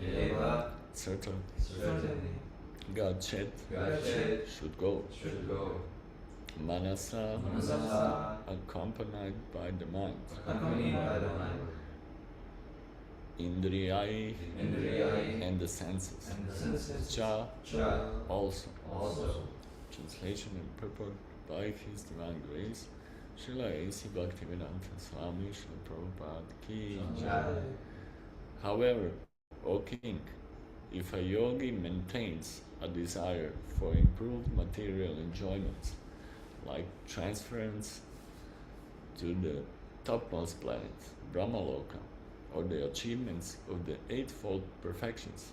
Eva, certainly, Gachet, should go. Manasa, accompanied by the mind. Indriyai, and the senses. Cha, also. Translation and purport by His Divine Grace, Srila A.C. Bhaktivedanta Swami Srila Prabhupada Ki Jai. However, O King, if a yogi maintains a desire for improved material enjoyments, like transference to the topmost planet, Brahmaloka, or the achievements of the eightfold perfections,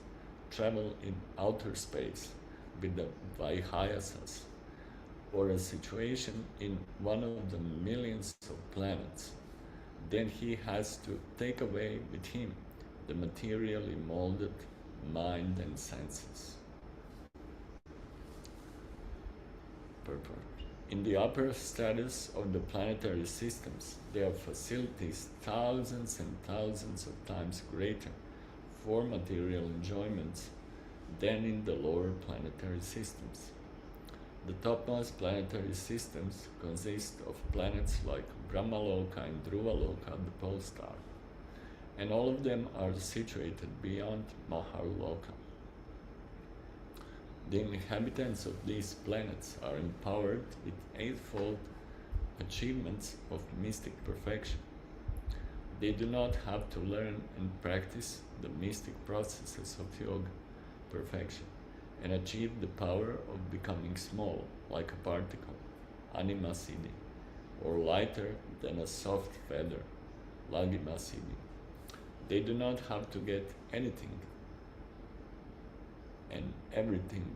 travel in outer space with the Vaihayasas, or a situation in one of the millions of planets, then he has to take away with him the materially molded mind and senses. Purport. In the upper status of the planetary systems, there are facilities thousands and thousands of times greater for material enjoyments than in the lower planetary systems. The topmost planetary systems consist of planets like Brahmaloka and Dhruvaloka, the pole star, and all of them are situated beyond Maharloka. The inhabitants of these planets are empowered with eightfold achievements of mystic perfection. They do not have to learn and practice the mystic processes of yoga perfection and achieve the power of becoming small like a particle, anima siddhi, or lighter than a soft feather, laghima siddhi. They do not have to get anything and everything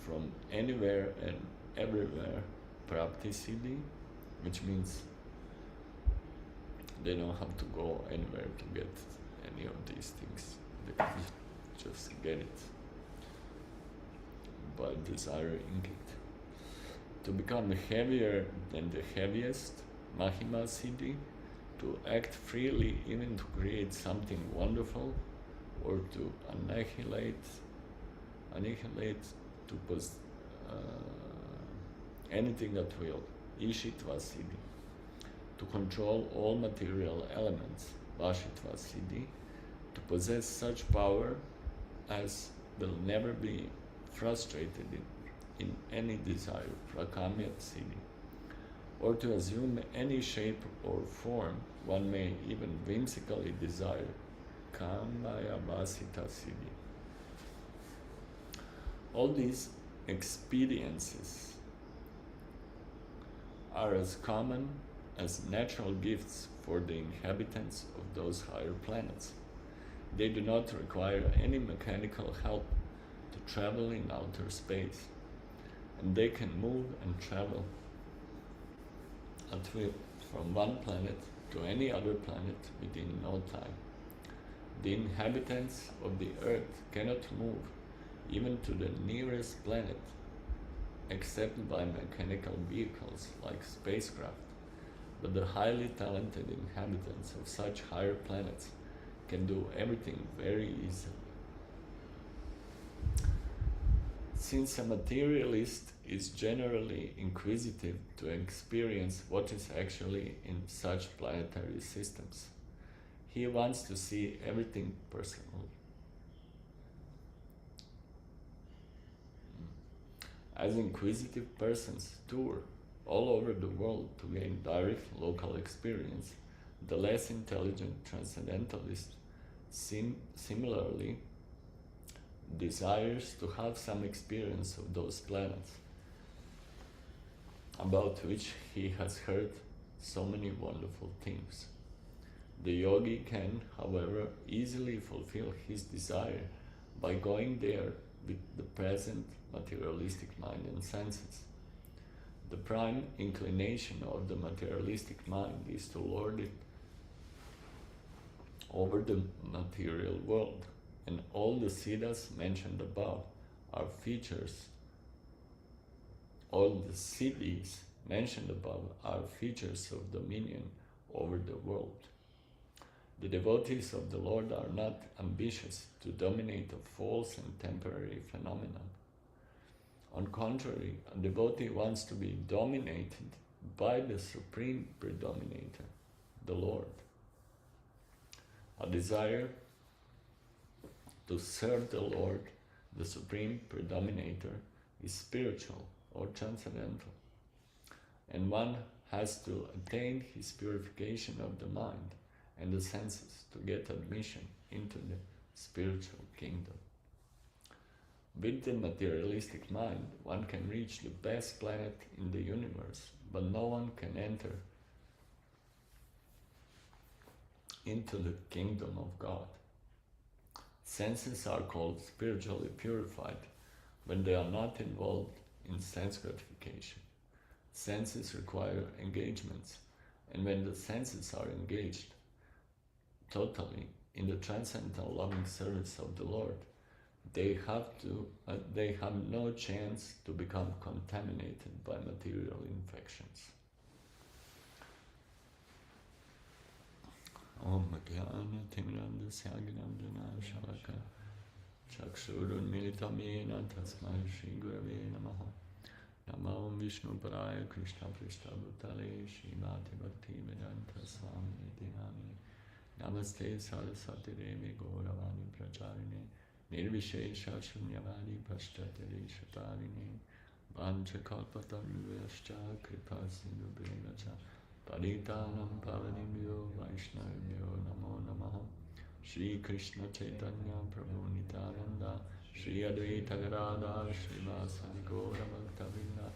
from anywhere and everywhere, prapti siddhi, which means they don't have to go anywhere to get any of these things. They can just get it by desiring it. To become heavier than the heaviest, mahima siddhi, to act freely, even to create something wonderful, or to annihilate anything at will, ishitva siddhi. To control all material elements, vashitva siddhi. To possess such power as will never be frustrated in any desire, prakamya siddhi. Or to assume any shape or form one may even whimsically desire, kamaya vasita siddhi. All these expediencies are as common as natural gifts for the inhabitants of those higher planets. They do not require any mechanical help to travel in outer space, and they can move and travel at will from one planet to any other planet within no time. The inhabitants of the earth cannot move even to the nearest planet except by mechanical vehicles like spacecraft, but the highly talented inhabitants of such higher planets can do everything very easily. Since a materialist is generally inquisitive to experience what is actually in such planetary systems, he wants to see everything personally. As inquisitive persons tour all over the world to gain direct local experience, the less intelligent transcendentalist similarly desires to have some experience of those planets, about which he has heard so many wonderful things. The yogi can, however, easily fulfill his desire by going there with the present materialistic mind and senses. The prime inclination of the materialistic mind is to lord it over the material world, and all the siddhas mentioned above are features. All the siddhis mentioned above are features of dominion over the world. The devotees of the Lord are not ambitious to dominate a false and temporary phenomenon. On contrary, a devotee wants to be dominated by the supreme predominator, the Lord. A desire to serve the Lord, the supreme predominator, is spiritual or transcendental, and one has to attain his purification of the mind and the senses to get admission into the spiritual kingdom. With the materialistic mind, one can reach the best planet in the universe, but no one can enter into the kingdom of God. Senses are called spiritually purified when they are not involved in sense gratification. Senses require engagements, and when the senses are engaged totally in the transcendental loving service of the Lord, they have no chance to become contaminated by material infections. Om Jnana Timirandasya Gnanjana Shalaka Chakshurun Militam Yena Tasmai Shri Gurave Namaha Namo Vishnu Paraya Krishna Prishta Bhutale Srimati Bhakti Vedanta Swami Dinami Namaste Saraswati Devi Gauravani Pracharine Nirvishesha Shunyavadi Pashtatari Shatarine Vanchakalpatarvascha Kripa Sindhu Bhavacha Paritanam Pavanibhyo Vaishnavibhyo Namo Namaha Shri Krishna Chaitanya Prabhu Nityananda Shri Advaita Gadadhar Srivasadi Gaura Bhaktavinda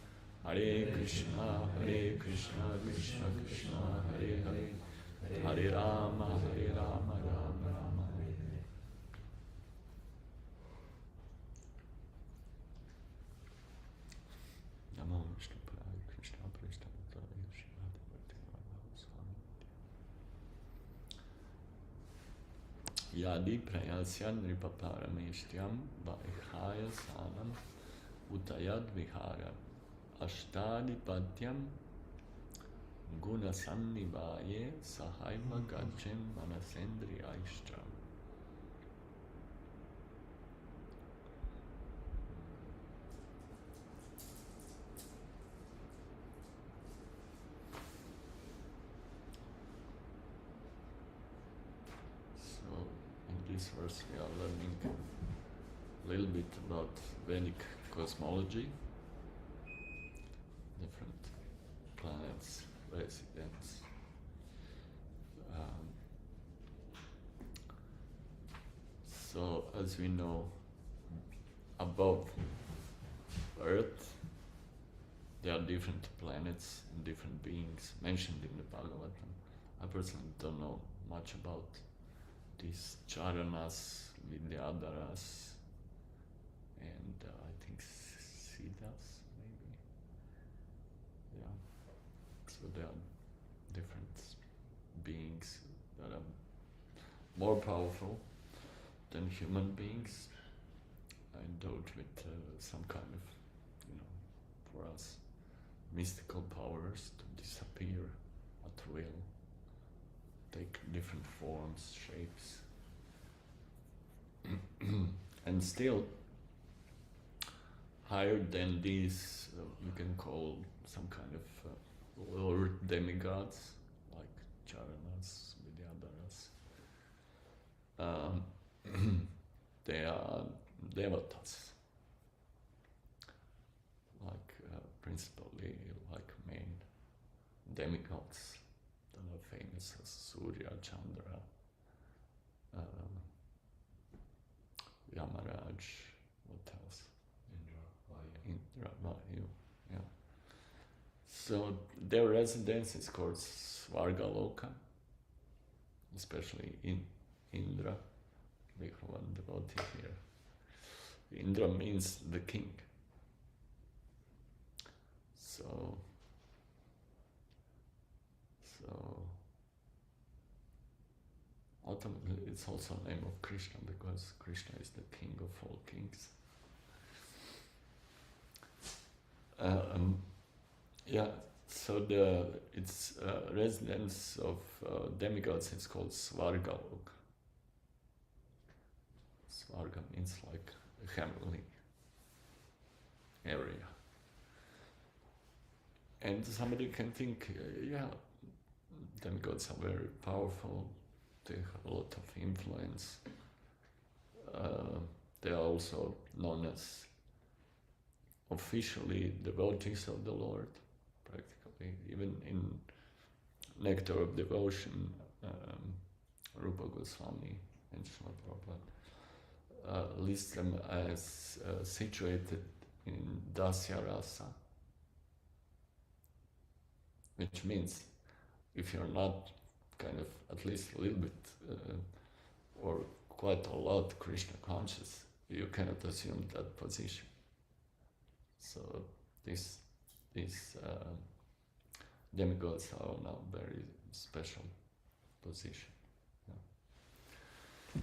Hare Krishna Krishna Krishna Hare Hare Hare Rama Rama Rama Hare Hare. Namo Vishnu Paraya Krishna Prishta Bhutale Srimad Bhakti Vedanta Swami Yadi Prayasyan Nripaparameshtyam Vaihaya Sanam Utayad Vihara Ashtadipatyam Gunasannivaye Sahaiva Gajim Manasendri Aishtra. So, in this verse we are learning a little bit about Vedic cosmology, different planets, residents. So, as we know, above Earth, there are different planets and different beings mentioned in the Bhagavatam. I personally don't know much about these Charanas, Vidyadharas, and I think Siddhas, maybe. Yeah. So there are different beings that are more powerful than human beings, endowed with some kind of, for us, mystical powers to disappear at will, take different forms, shapes, and still higher than these, you can call some kind of lower demigods, like Charanas, Vidyadharas. They are devatas, like principally like main demigods that are famous as Surya, Chandra, Yamaraj, what else? Indra, Vayu, yeah. So their residence is called Svargaloka, especially in Indra. We have one devotee here. Indra means the king. So ultimately it's also a name of Krishna, because Krishna is the king of all kings. So its residence of demigods is called Svarga Loka. Svarga means like a heavenly area. And somebody can think, demigods are very powerful, they have a lot of influence. They are also known as officially devotees of the Lord, practically. Even in Nectar of Devotion, Rupa Goswami and Srimad Prabhupada list them as situated in Dasya Rasa, which means if you're not kind of at least a little bit or quite a lot Krishna conscious, you cannot assume that position. So these demigods are now very special position. Yeah.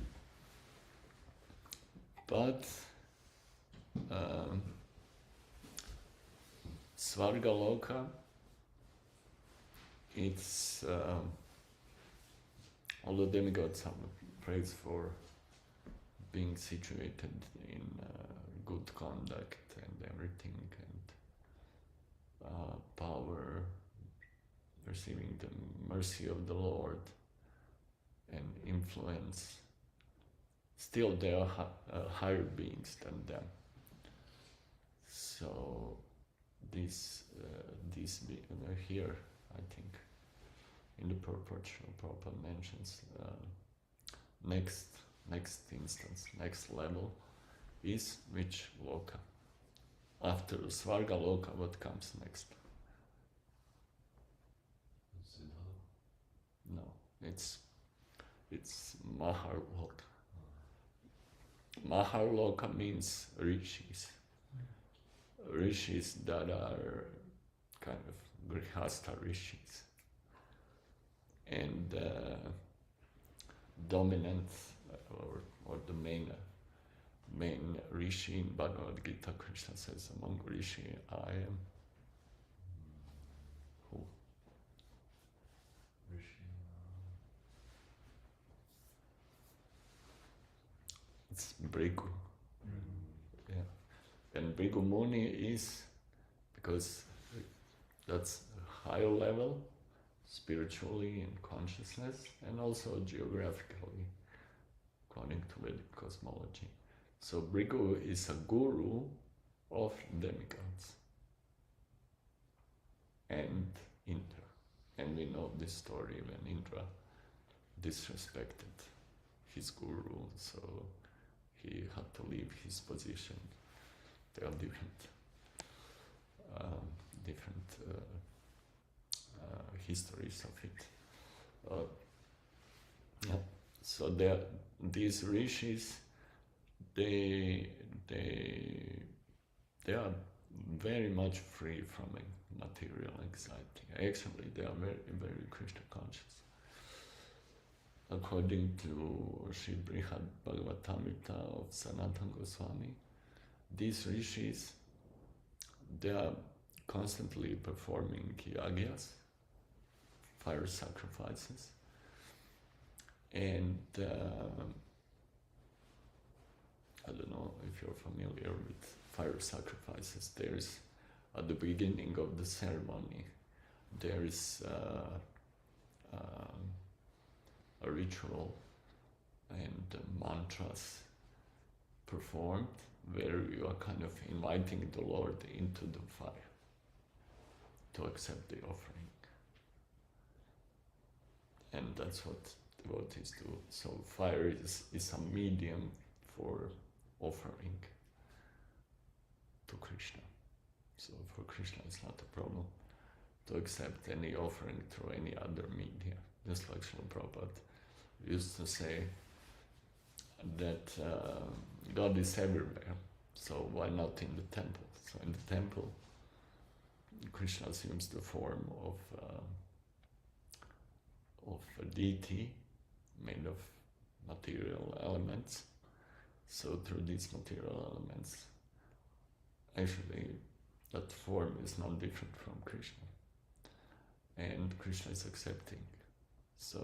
But Svarga Loka, it's all the demigods have praise for being situated in good conduct and everything, and power, receiving the mercy of the Lord and influence. Still they are higher beings than them. So this here, I think, in the proportional Prabhupada mentions next instance, next level is which Loka? After Svarga Loka, what comes next? No, it's Mahar Loka. Mahar Loka means rishis. Rishis that are kind of grihastha rishis. And dominant or the main rishi in Bhagavad Gita, Krishna says, among rishi I am. Who? Rishi. It's Bhrigu. Yeah. And Bhrigu Muni is, because that's a higher level, spiritually in consciousness, and also geographically, according to Vedic cosmology. So Bhrigu is a guru of demigods and Indra. And we know this story when Indra disrespected his guru, so he had to leave his position. There are different histories of it. Yeah. So these rishis, they are very much free from material anxiety. Actually, they are very, very Krishna conscious. According to Sri Brihad Bhagavatamrita of Sanatana Goswami, these rishis, they are constantly performing yagyas, fire sacrifices, and I don't know if you're familiar with fire sacrifices. There's, at the beginning of the ceremony, there is a ritual and mantras performed where you are kind of inviting the Lord into the fire to accept the offering. And that's what devotees do. So fire is a medium for offering to Krishna. So for Krishna it's not a problem to accept any offering through any other media. Just like Srila Prabhupada used to say that God is everywhere, so why not in the temple? So in the temple, Krishna assumes the form of a deity made of material elements. So through these material elements, actually that form is not different from Krishna. and Krishna is accepting. So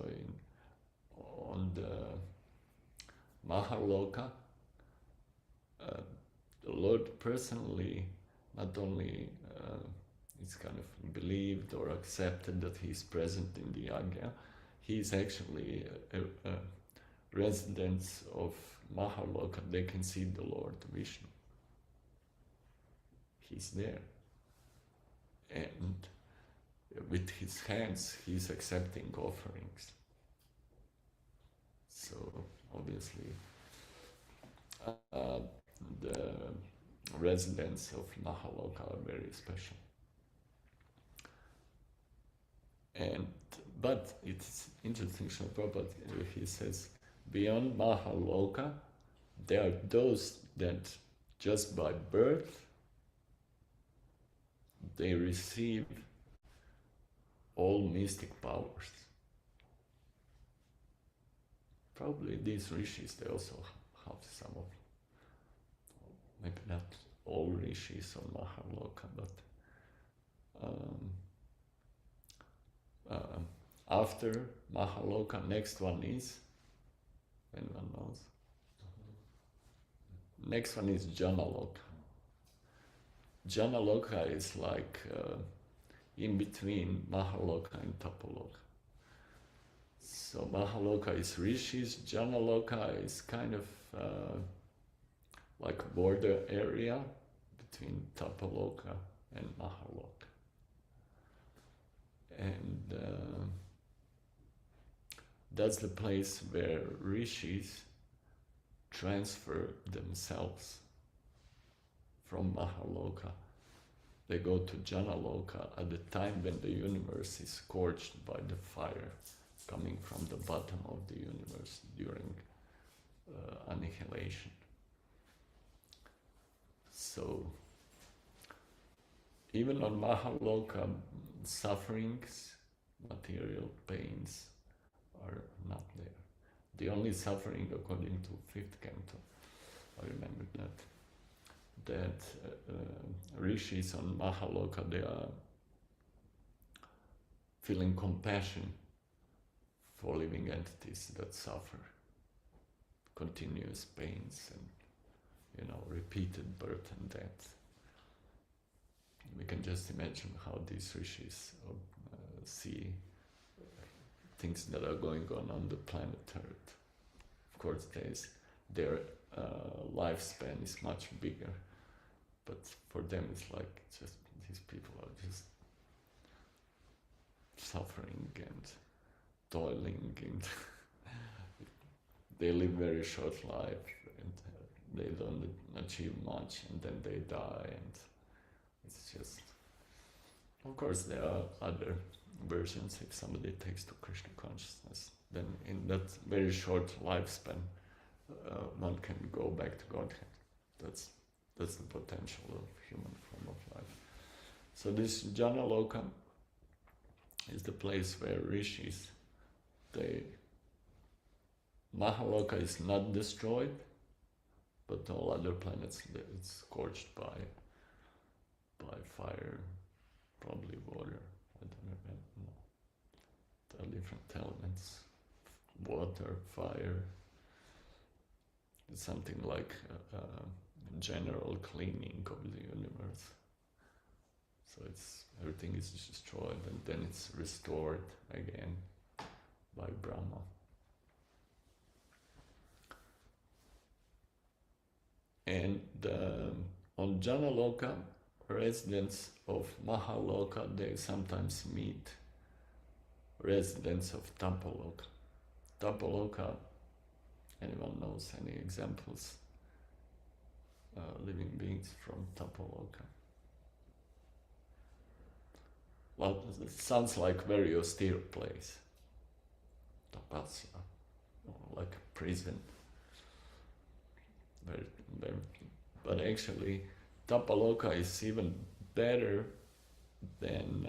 on the Mahaloka, the Lord personally not only is kind of believed or accepted that he is present in the Yagya, he is actually a residents of Mahaloka. They can see the Lord Vishnu. He's there. And with his hands, he's accepting offerings. So obviously, the residents of Mahaloka are very special. But it's interesting, Srila Prabhupada, he says, beyond Mahaloka, there are those that just by birth, they receive all mystic powers. Probably these rishis, they also have some of, maybe not all rishis on Mahaloka, but after Mahaloka, next one is, anyone knows? Next one is Janaloka. Janaloka is like in between Mahaloka and Tapaloka. So Mahaloka is rishis, Janaloka is kind of like border area between Tapaloka and Mahaloka. And that's the place where rishis transfer themselves from Mahaloka. They go to Janaloka at the time when the universe is scorched by the fire coming from the bottom of the universe during annihilation. So even on Mahaloka, sufferings, material pains are not there. The only suffering, according to 5th canto, I remember that rishis on Mahaloka, they are feeling compassion for living entities that suffer continuous pains and, repeated birth and death. We can just imagine how these rishis see things that are going on the planet Earth. Of course, their lifespan is much bigger, but for them it's like just these people are just suffering and toiling, and they live very short life, and they don't achieve much, and then they die, and it's just, of course, there are other versions. If somebody takes to Krishna consciousness, then in that very short lifespan, one can go back to Godhead. That's the potential of human form of life. So this Janaloka is the place where rishis, Mahaloka is not destroyed, but all other planets, it's scorched by fire, probably water, I don't remember. There are different elements, water, fire. It's something like a general cleaning of the universe. So everything is destroyed and then it's restored again by Brahma. And on Janaloka, residents of Mahaloka, they sometimes meet residents of Tapaloka. Tapaloka, anyone knows any examples? Living beings from Tapaloka. Well, it sounds like very austere place. Tapasya, like a prison. But actually, Tapaloka is even better than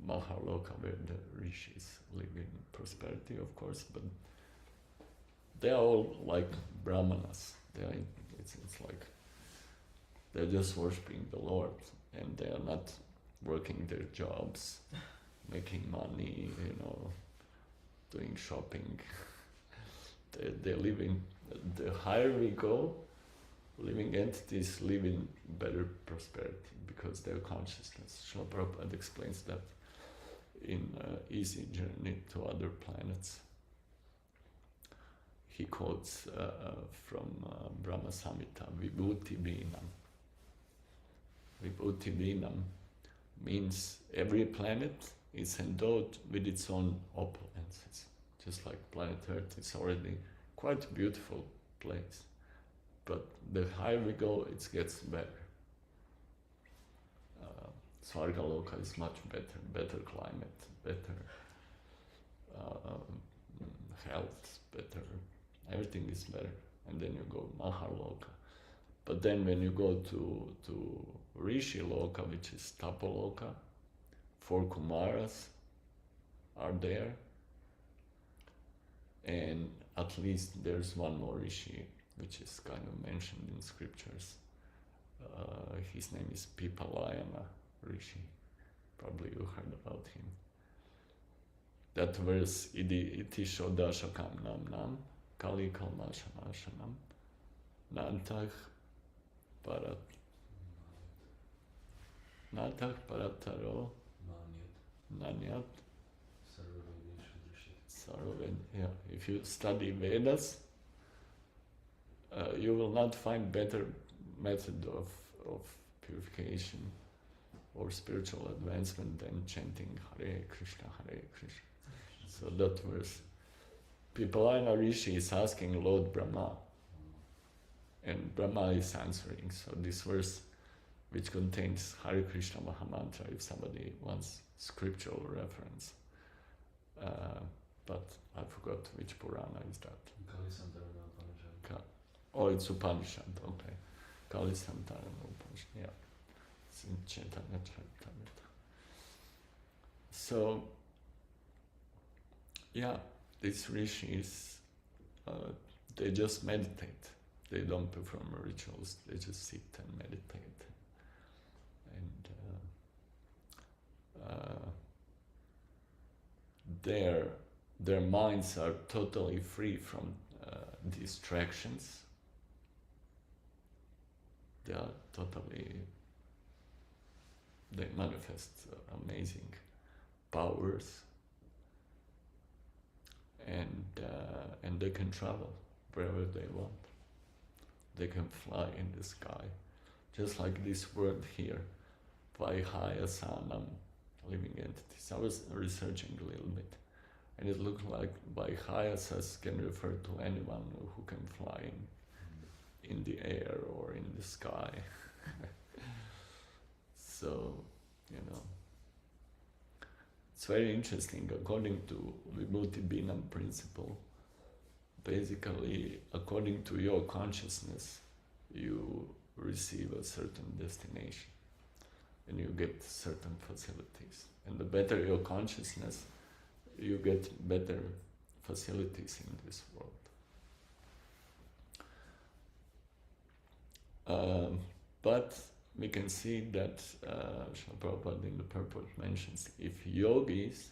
Mahaloka, where the rishis live in prosperity, of course, but they are all like brahmanas. It's like they're just worshipping the Lord, and they are not working their jobs, making money, doing shopping. They live in, the higher we go, living entities live in better prosperity because their consciousness. Srila Prabhupada explains that in Easy Journey to Other Planets. He quotes from Brahma Samhita, Vibhuti Vinam. Vibhuti Vinam means every planet is endowed with its own opulences. Just like planet Earth, it's already quite a beautiful place. But the higher we go, it gets better. Svargaloka is much better climate, better health, better, everything is better. And then you go Maharloka. But then when you go to Rishi Loka, which is Tapaloka, 4 Kumaras are there. And at least there's one more Rishi, which is kind of mentioned in scriptures. His name is Pipalayana Rishi. Probably you heard about him. That verse, Iti Shodashakam Nam Nam, Kali Kalmashanashanam, Nantach Parataro, Nanyat, Sarvaved. Yeah, if you study Vedas, you will not find better method of purification or spiritual advancement than chanting Hare Krishna, Hare Krishna. So that verse, Pipalayana Rishi is asking Lord Brahma, and Brahma is answering. So this verse, which contains Hare Krishna Mahamantra, if somebody wants scriptural reference, but I forgot which Purana is that. Oh, it's Upanishad, okay. Kali Santana Upanishad, yeah. It's in Chaitanya Charitamrita. So, yeah, these rishis, they just meditate. They don't perform rituals, they just sit and meditate. And their minds are totally free from distractions. They manifest amazing powers, and they can travel wherever they want. They can fly in the sky, just like this word here, Vaihayasanam, living entities. I was researching a little bit, and it looked like Vaihayasas can refer to anyone who can fly in the air or in the sky. So, it's very interesting. According to Vibhuti Binam principle, basically, according to your consciousness, you receive a certain destination and you get certain facilities. And the better your consciousness, you get better facilities in this world. But we can see that Srila Prabhupada in the purport mentions, if yogis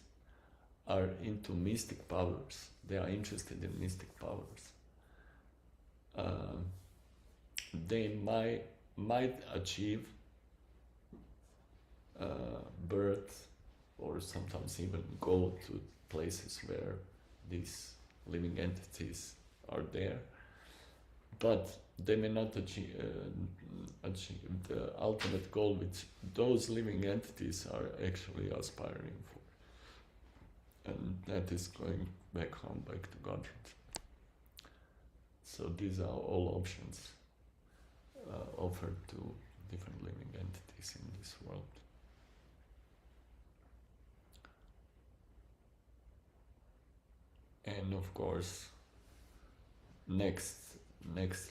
are into mystic powers, they are interested in mystic powers, they might achieve birth, or sometimes even go to places where these living entities are there, but they may not achieve the ultimate goal which those living entities are actually aspiring for. And that is going back home, back to Godhead. So these are all options offered to different living entities in this world. And of course, next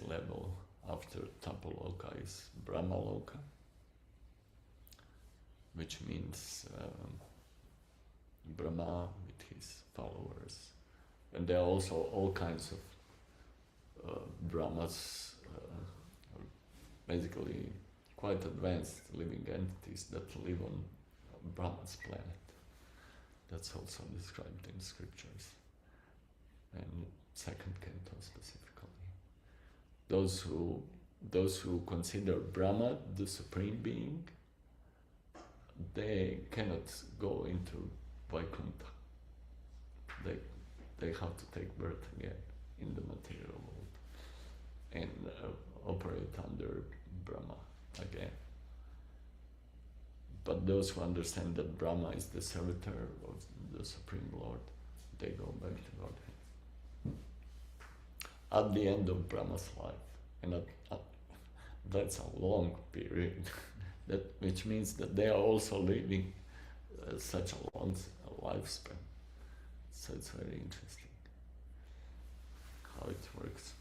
level after Tapaloka is Brahmaloka, which means Brahma with his followers. And there are also all kinds of Brahmas, basically quite advanced living entities that live on Brahma's planet. That's also described in scriptures, and second canto specifically. Those who consider Brahma the supreme being, they cannot go into Vaikuntha. They have to take birth again in the material world and operate under Brahma again. But those who understand that Brahma is the servitor of the Supreme Lord, they go back to Godhead. At the end of Brahma's life, and that's a long period, which means that they are also living such a long lifespan. So it's very interesting how it works.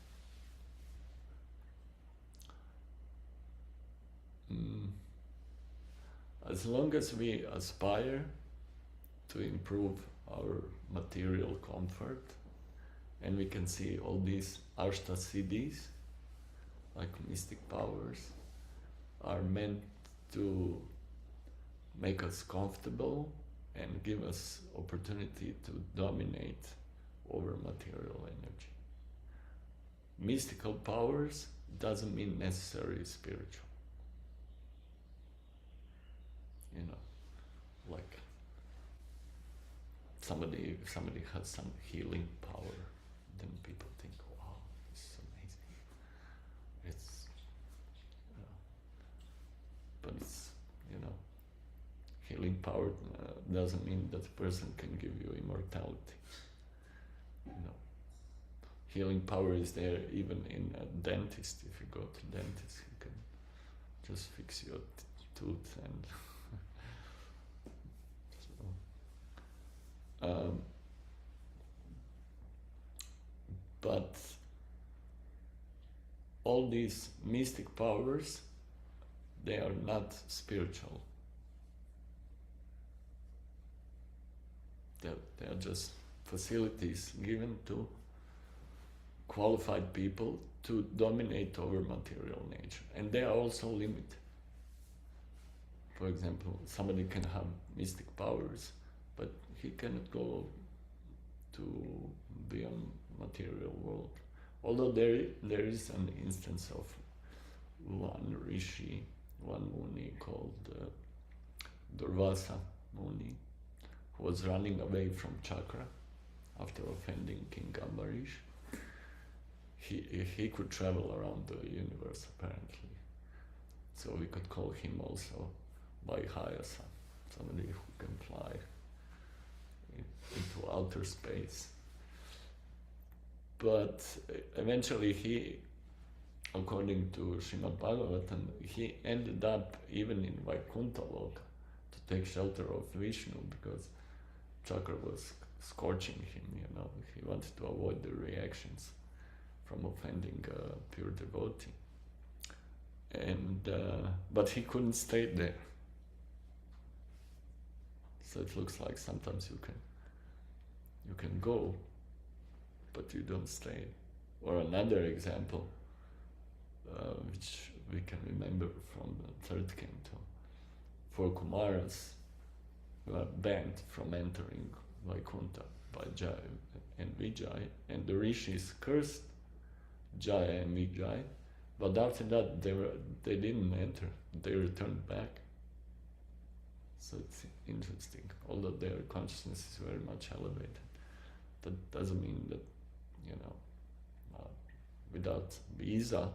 As long as we aspire to improve our material comfort, and we can see all these Ashta Siddhis, like mystic powers, are meant to make us comfortable and give us opportunity to dominate over material energy. Mystical powers doesn't mean necessarily spiritual. You know, like somebody has some healing power, then people think, wow, this is amazing. It's, but it's, healing power doesn't mean that a person can give you immortality. Healing power is there even in a dentist. If you go to dentist, he can just fix your tooth and but all these mystic powers, they are not spiritual. They are just facilities given to qualified people to dominate over material nature, and they are also limited. For example, somebody can have mystic powers, but he cannot go to beyond material world. Although there is an instance of one rishi, one Muni called Durvasa Muni, who was running away from Chakra after offending King Ambarish. He could travel around the universe apparently. So we could call him also Vaihayasa, somebody who can fly into outer space. But eventually he, according to Srimad Bhagavatam, he ended up even in Vaikuntha Loka to take shelter of Vishnu because Chakra was scorching him, He wanted to avoid the reactions from offending a pure devotee. And but he couldn't stay there. So it looks like sometimes you can go, but you don't stay. Or another example, which we can remember from the third canto, 4 Kumaras were banned from entering Vaikuntha by Jaya and Vijay, and the rishis cursed Jaya and Vijay, but after that they didn't enter, they returned back. So it's interesting, although their consciousness is very much elevated. That doesn't mean that, without visa,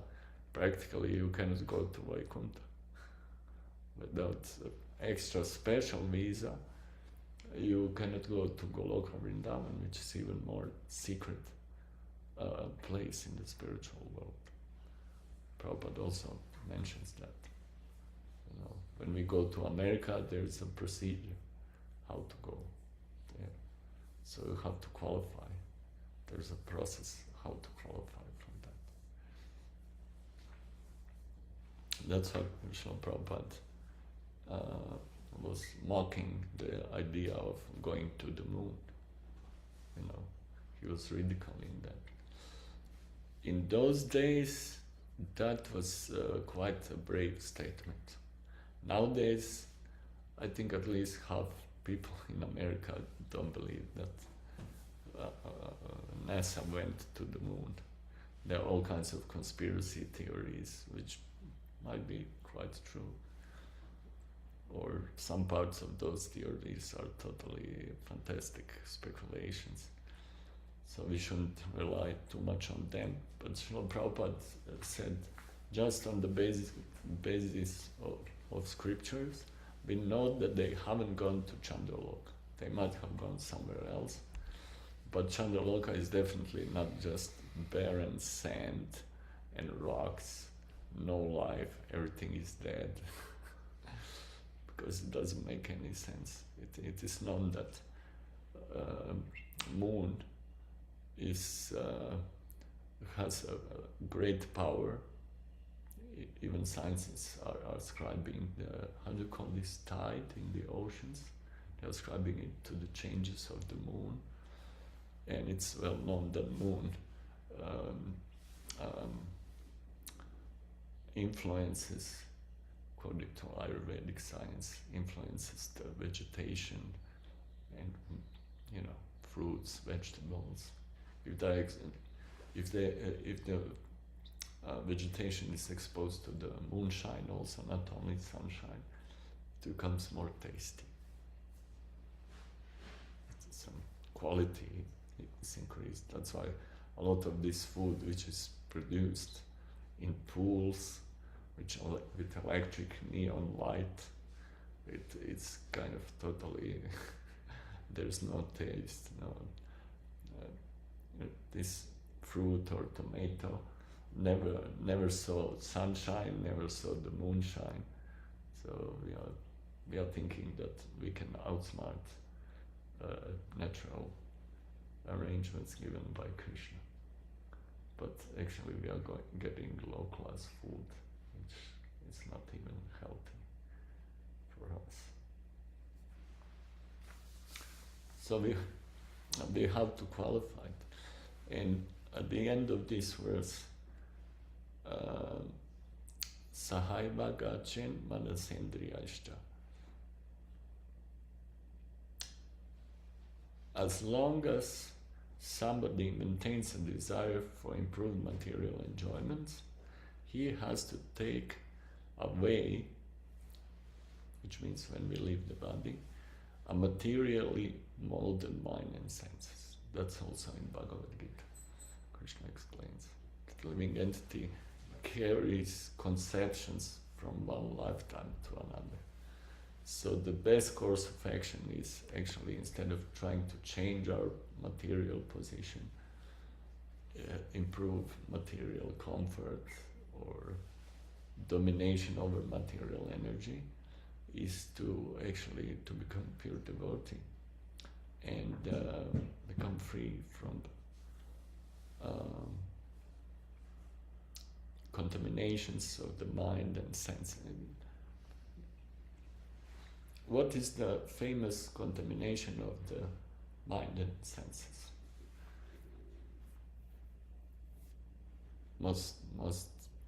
practically you cannot go to Vaikuntha. Without extra special visa, you cannot go to Goloka Vrindavan, which is even more secret place in the spiritual world. Prabhupada also mentions that. When we go to America, there's a procedure how to go there. So you have to qualify. There's a process how to qualify from that. That's why Srila Prabhupada was mocking the idea of going to the moon. He was ridiculing that. In those days, that was quite a brave statement. Nowadays, I think at least half people in America don't believe that NASA went to the moon. There are all kinds of conspiracy theories which might be quite true, or some parts of those theories are totally fantastic speculations. So we shouldn't rely too much on them. But Srila Prabhupada said, just on the basis of scriptures, we know that they haven't gone to Chandraloka. They might have gone somewhere else. But Chandraloka is definitely not just barren sand and rocks, no life, everything is dead. Because it doesn't make any sense. It is known that moon has a great power. Even scientists are ascribing how do you call this, tide in the oceans? They're ascribing it to the changes of the moon. And it's well known that moon influences, according to Ayurvedic science, influences the vegetation and fruits, vegetables. If the vegetation is exposed to the moonshine also, not only sunshine, it becomes more tasty. Some quality is increased. That's why a lot of this food which is produced in pools, with electric neon light, it's kind of totally there's no taste. This fruit or tomato never saw sunshine, never saw the moonshine. So we are thinking that we can outsmart natural arrangements given by Krishna. But actually we are getting low-class food, which is not even healthy for us. So we have to qualify it. And at the end of this verse, Sahaiva Gachen Manasendriyashta. As long as somebody maintains a desire for improved material enjoyments, he has to take away, which means when we leave the body, a materially molded mind and senses. That's also in Bhagavad Gita. Krishna explains that the living entity carries conceptions from one lifetime to another. So the best course of action is actually, instead of trying to change our material position, improve material comfort or domination over material energy, is to actually to become pure devotee and become free from contaminations of the mind and sense. What is the famous contamination of the mind and senses? Most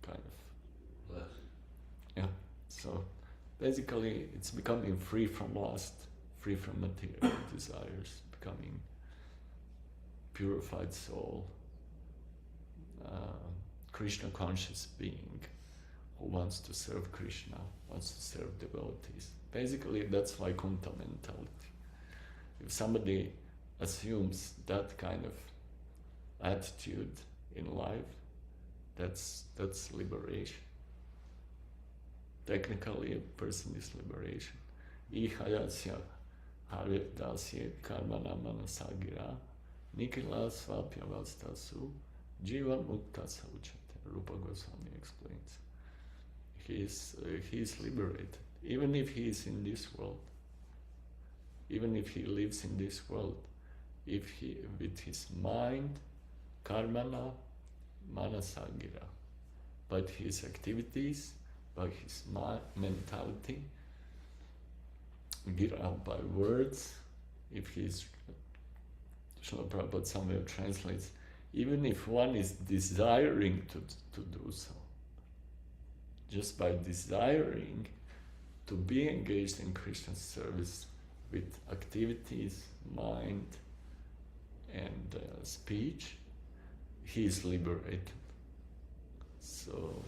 kind of. Lust. Yeah. So basically, it's becoming free from lust, free from material desires, becoming purified soul, Krishna conscious being who wants to serve Krishna, wants to serve devotees. Basically, that's Vaikuntha mentality. If somebody assumes that kind of attitude in life, that's liberation. Technically, a person is liberation. Ihayasya haridasya karmana manasagira nikila svapyavastasu jiva mukta sauchate. Rupa Goswami explains. He is liberated. Even if he is in this world, even if he lives in this world, if he, with his mind, karmana, manasagira, but his activities, by his mentality, gira by words, if he's, Srila Prabhupada somewhere translates, even if one is desiring to do so, just by desiring to be engaged in Krishna's service with activities, mind, and speech, he is liberated. So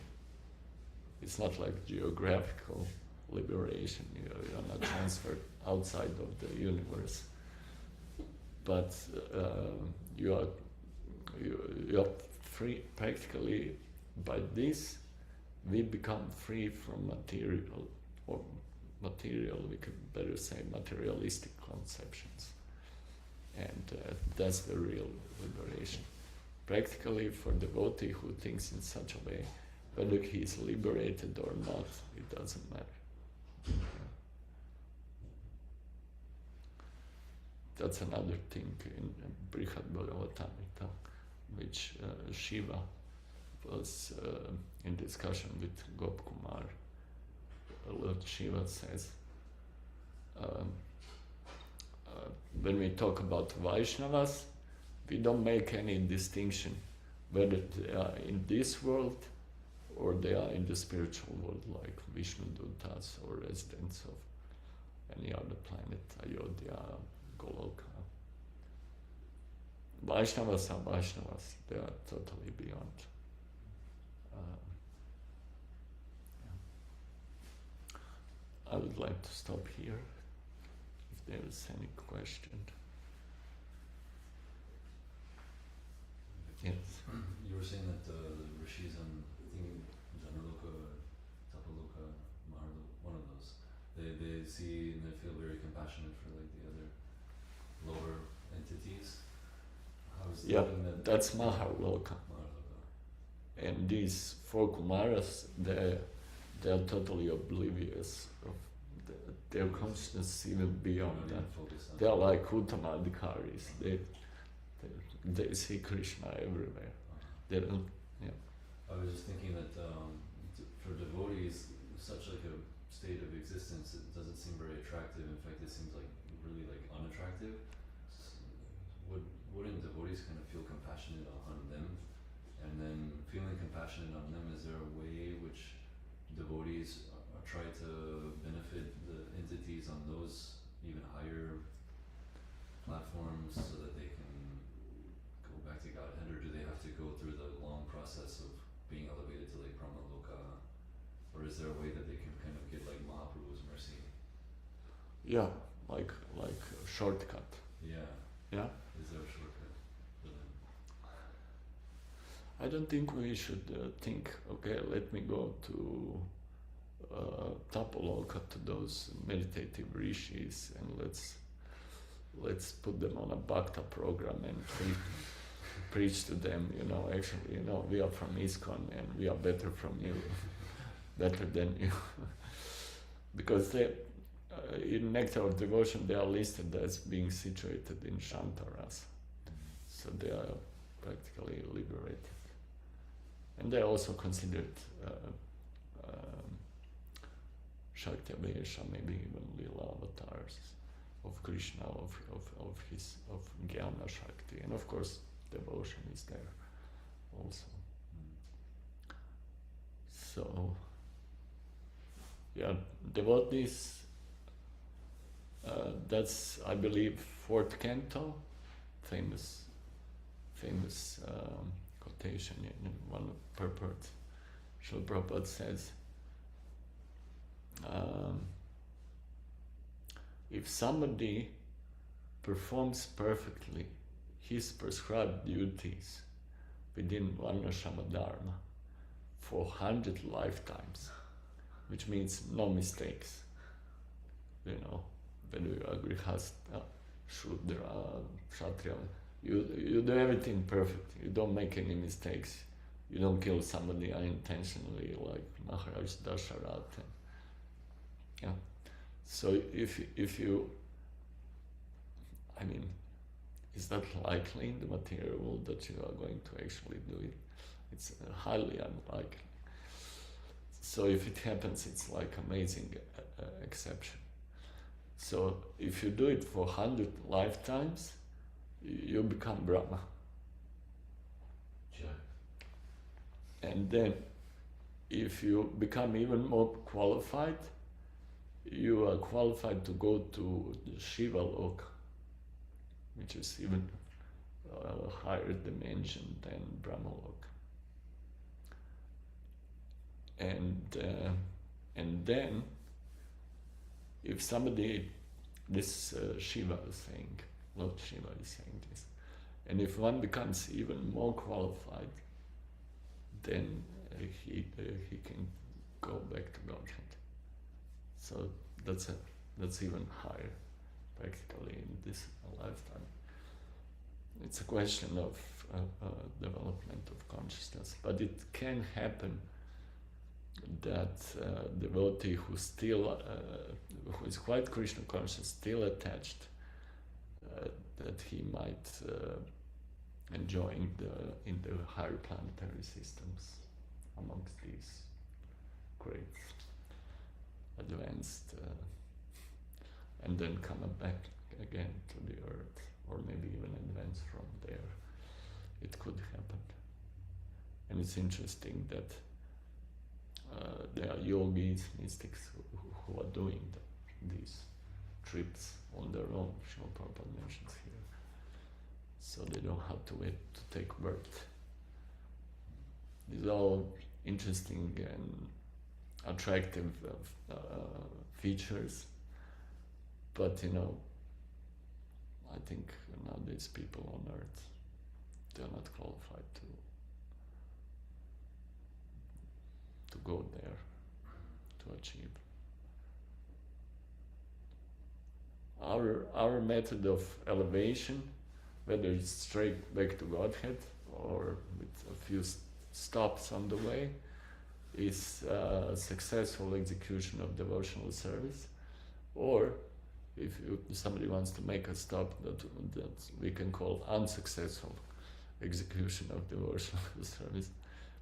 it's not like geographical liberation, you're not transferred outside of the universe, but you are free practically. By this we become free from material, we could better say materialistic conceptions, and that's the real liberation. Practically, for devotee who thinks in such a way, whether he is liberated or not, it doesn't matter. That's another thing in Brihad Bhagavatam, which Shiva was in discussion with Gopkumar. Lord Shiva says, when we talk about Vaishnavas, we don't make any distinction whether they are in this world or they are in the spiritual world, like Vishnu Dutas or residents of any other planet, Ayodhya, Goloka. Vaishnavas are Vaishnavas, they are totally beyond. I would like to stop here if there is any question. Yes. You were saying that the rishis on Janaloka, Tapaloka, Mahaloka, one of those, they see and they feel very compassionate for like the other lower entities. I was thinking that's Mahaloka. And these four Kumaras, they are totally oblivious of their consciousness even beyond that. They are like Uttamadhikaris. They see Krishna everywhere. They don't. Yeah. I was just thinking that for devotees, such like a state of existence, it doesn't seem very attractive. In fact, it seems like really like unattractive. Wouldn't devotees kind of feel compassionate on them? And then feeling compassionate on them, is there a way which devotees try to benefit the entities on those even higher platforms so that they can go back to Godhead, or do they have to go through the long process of being elevated to like Brahmaloka, or is there a way that they can kind of get like Mahaprabhu's mercy? Yeah, like a shortcut. Yeah. Yeah. Is there a shortcut for them? I don't think we should think, okay, let me go to Tapaloka, to those meditative rishis, and let's put them on a bhakta program and preach to them, actually, we are from ISKCON and we are better from you, better than you. Because they, in Nectar of Devotion, they are listed as being situated in Shantarasa. So they are practically liberated. And they are also considered Shakti-Avesha, maybe even Lila avatars of Krishna, of Jnana Shakti, and of course devotion is there also. So, yeah, devotees, that's, I believe, fourth canto, famous quotation in one of purports. Srila Prabhupada says, if somebody performs perfectly his prescribed duties within Varnashrama Dharma for 100 lifetimes, which means no mistakes, when you are Grihastha, Shudra, Kshatriya, you do everything perfect, you don't make any mistakes, you don't kill somebody unintentionally like Maharaj Dasharatha. Yeah. So if you, is that likely in the material world that you are going to actually do it? It's highly unlikely. So if it happens, it's like amazing exception. So if you do it for 100 lifetimes, you become Brahma. Sure. And then if you become even more qualified, you are qualified to go to the Shiva Loka, which is even higher dimension than Brahma Loka. And then, if somebody, this Shiva is saying, Lord Shiva is saying this, and if one becomes even more qualified, then he can go back to Godhead. So that's even higher, practically, in this lifetime. It's a question of development of consciousness, but it can happen that devotee who still, who is quite Krishna conscious, still attached, that he might enjoy in the higher planetary systems amongst these great advanced, and then come back again to the earth, or maybe even advance from there. It could happen. And it's interesting that there are yogis, mystics who are doing these trips on their own. Srila Prabhupada mentions here. So they don't have to wait to take birth. These are all interesting and attractive features, but I think nowadays people on earth, they are not qualified to go there, to achieve. Our method of elevation, whether it's straight back to Godhead or with a few stops on the way, is successful execution of devotional service, or if somebody wants to make a stop, that we can call unsuccessful execution of devotional service,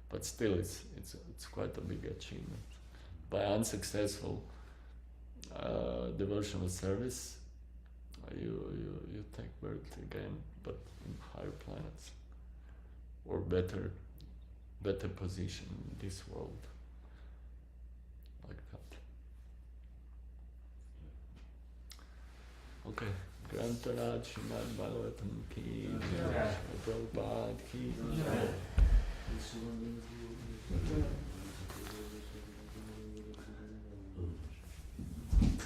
but still it's quite a big achievement. By unsuccessful devotional service, you take birth again, but in higher planets, or better position in this world, like that. Okay, Grantaraj Srimad Bhagavatam ki jai, Prabhupada ki jai.